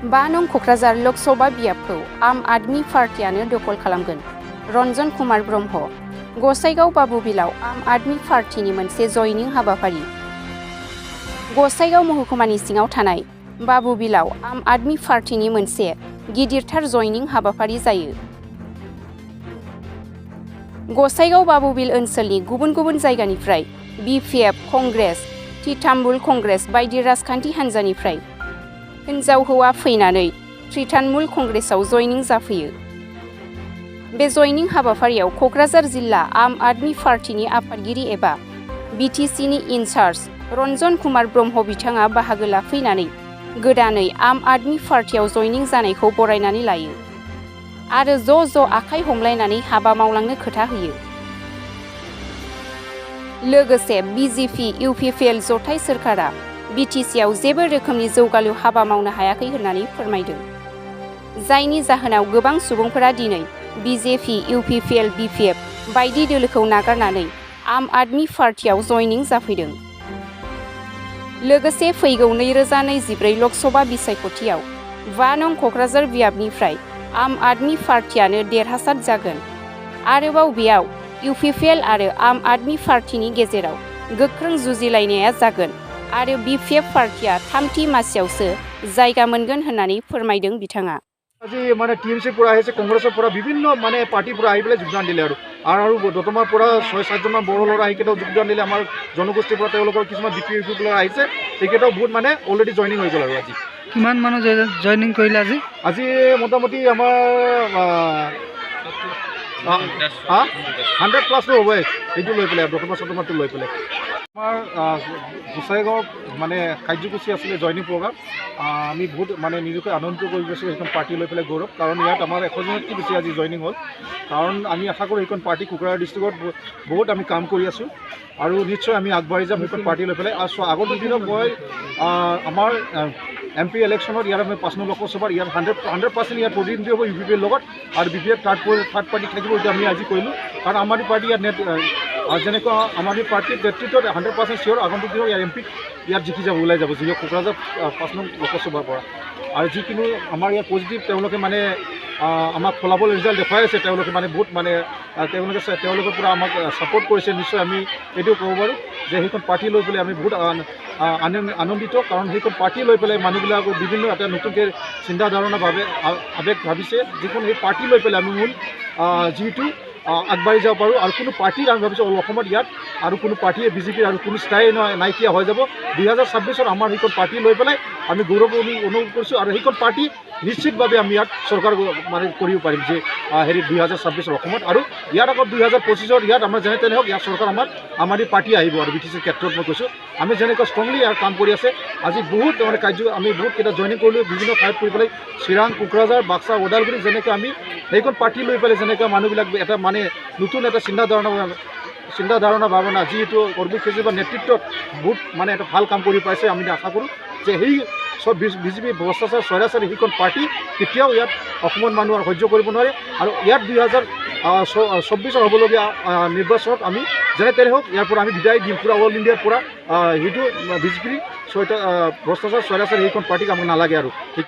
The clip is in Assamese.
बा नं क'क्राझार लक'सभ बियाबखौ आम आदमी पार्टीआनो दखल खालामगोन। रन्जन कुमार ब्रह्म। गसाइगाव बाबुबिलाव आम आदमी पार्टीनि मोनसे जयनिं हाबाफारि। गसाइगाव महकुमानि सिङाव थानाय बाबुबिलाव आम आदमी पार्टीनि मोनसे गिदिरथार जयनिं हाबाफारि जायो। गसाइगाव बाबुबिल ओनसोलनि गुबुन गुबुन जायगानिफ्राय बिपिएफ कंग्रेस, तृणमूल कंग्रेस बायदि राजखान्थि हान्जानिफ्राय हिन्जाव हौवा फैनानै तृणमूल कंग्रेसआव जयनिं जाफैयो। बे जयनिं हाबाफारियाव क'क्राझार जिल्ला आम आदमी पार्टीनि आफादगिरि एबा बिटिसिनि इनचार्ज रन्जन कुमार ब्रह्म बिथाङा बाहागो लाफैनानै गोदानै आम आदमी पार्टीआव जयनिं जानायखौ बरायनानै लायो आरो ज' आखाइ हमलायनानै हाबा मावलांनो खोथा होयो। लोगोसे बिजेपि इउपिपिएल जथाय सोरखारा बिटिसिआव जेबो रोखोमनि जौगालु हाबा मावनो हायाखै होननानै फोरमायदों। जायनि जाहोनाव गोबां सुबुंफोरा दिनै बिजेपि, इउपिपिएल, बिपिएफ बायदि दोलोखौ नागारनानै आम आदमी पार्टीआव जयनिं जाफैदों। लोगोसे फैगौ 2024 लक'सभा बिसायख'थियाव 5 नं क'क्राझार बियाबनिफ्राय आम आदमी पार्टीआनो देरहासार जागोन। आरोबाव बेयाव इउपिपिएल आरो आम आदमी पार्टीनि गेजेराव गोख्रों जुजिलायनाया जागोन आरो बिपिएफ पार्टीआ 3थि मासियावसो जायगा मोनगोन होननानै फोरमायदों बिथाङा। আজি মানে টিএমসিৰ পৰা আহিছে, কংগ্ৰেছৰ পৰা বিভিন্ন মানে পাৰ্টিৰ পৰা আহি পেলাই যোগদান দিলে আৰু দতমাৰ পৰা 6-7জনমান বড়ো ল'ৰা আহি কেইটাও যোগদান দিলে। আমাৰ জনগোষ্ঠীৰ পৰা তেওঁলোকৰ কিছুমান বিপি ল'ৰা আহিছে, সেইকেইটাও বহুত মানে অলৰেডি জইনিং হৈ গ'ল। আৰু আজি কিমান মানুহ জইনিং কৰিলে? আজি মোটামুটি আমাৰ 100+ হ'বই সেইটো লৈ পেলাই, দতমাৰটো লৈ পেলাই। আমাৰ গোসাইগাঁও মানে কাৰ্যসূচী আছিলে জইনিং প্ৰগ্ৰাম। আমি বহুত মানে নিজকে আনন্দিত কৰি গৈছোঁ সেইখন পাৰ্টি লৈ পেলাই গৌৰৱ, কাৰণ ইয়াত আমাৰ 100জনতকৈ বেছি আজি জইনিং হ'ল। কাৰণ আমি আশা কৰোঁ সেইখন পাৰ্টি কোকৰাঝাৰ ডিষ্ট্ৰিক্টত বহুত আমি কাম কৰি আছোঁ আৰু নিশ্চয় আমি আগবাঢ়ি যাম সেইখন পাৰ্টি লৈ পেলাই। আৰু আগৰ দুদিনত মই আমাৰ MP ইলেকশ্যনত ইয়াত আমি 5 নং লোকসভাৰ ইয়াত 100% ইয়াত প্ৰতিনিধি হ'ব ইউপিপিৰ লগত, আৰু বিপিএফ থাৰ্ড পাৰ্টি থাকিব। এইটো আমি আজি কৰিলোঁ, কাৰণ আমাৰ পাৰ্টি ইয়াত যেনেকুৱা আমাৰ পাৰ্টিৰ নেতৃত্বত 100% চিয়'ৰ আগন্তুক দিনত ইয়াৰ MP ইয়াত জিকি যাব, ওলাই যাব যিহেতু কোকৰাঝাৰ 5 নং লোকসভাৰ পৰা। আৰু যিকোনো আমাৰ ইয়াত পজিটিভ তেওঁলোকে মানে আমাক ফলাফল ৰিজাল্ট দেখুৱাই আছে। তেওঁলোকে মানে বহুত মানে তেওঁলোকৰ পৰা আমাক ছাপোৰ্ট কৰিছে। নিশ্চয় আমি এইটো ক'ব পাৰোঁ যে সেইখন পাৰ্টি লৈ পেলাই আমি বহুত আনন্দিত, কাৰণ সেইখন পাৰ্টি লৈ পেলাই মানুহবিলাকৰ বিভিন্ন এটা নতুনকৈ চিন্তা ধাৰণা আৱেগ ভাবিছে। যিখন সেই পাৰ্টি লৈ পেলাই আমি মূল যিহেতু আগবাঢ়ি যাব পাৰোঁ। আৰু কোনো পাৰ্টিৰ আমি ভাবিছোঁ অসমত ইয়াত আৰু কোনো পাৰ্টিয়ে বিজেপিৰ আৰু কোনো স্থায়ী নাইকিয়া হৈ যাব। 2026ত আমাৰ সেইখন পাৰ্টি লৈ পেলাই আমি গৌৰৱ অনুভৱ কৰিছোঁ, আৰু সেইখন পাৰ্টি নিশ্চিতভাৱে আমি ইয়াত চৰকাৰ মানে কৰিব পাৰিম যে 2026ৰ অসমত। আৰু ইয়াত আকৌ 2025ত ইয়াত আমাৰ যেনে তেনে হওক ইয়াত চৰকাৰ আমাৰ পাৰ্টি আহিব। আৰু বিটিচিৰ ক্ষেত্ৰত মই কৈছোঁ আমি যেনেকৈ ষ্ট্ৰংলি ইয়াৰ কাম কৰি আছে। আজি বহুত মানে আমি বহুত কেইটা জইনিং কৰিলোঁ বিভিন্ন ঠাইত কৰি পেলাই, চিৰাং, কোকৰাঝাৰ, বাক্সা, ওদালগুৰি, যেনেকৈ আমি সেইখন পাৰ্টি লৈ পেলাই যেনেকৈ মানুহবিলাক এটা মানে নতুন এটা চিন্তা ধাৰণা ভাৱনা যিহেতু অৰবিন্দ কেজৰিৱালৰ নেতৃত্বত বহুত মানে এটা ভাল কাম কৰি পাইছে। আমি আশা কৰোঁ যে সেই বিজেপি ভ্ৰষ্টাচাৰ স্বৈৰাচাৰী সেইখন পাৰ্টি কেতিয়াও ইয়াত অসমৰ মানুহ সহ্য কৰিব নোৱাৰে। আৰু ইয়াত 2024 হ'বলগীয়া নিৰ্বাচনত আমি যেনে তেনে হওক ইয়াৰ পৰা আমি বিদায় দিম। পূৰা অল ইণ্ডিয়াৰ পৰা সেইটো বিজেপিৰ ভ্ৰষ্টাচাৰ স্বৈৰাচাৰী সেইখন পাৰ্টিক আমাক নালাগে আৰু।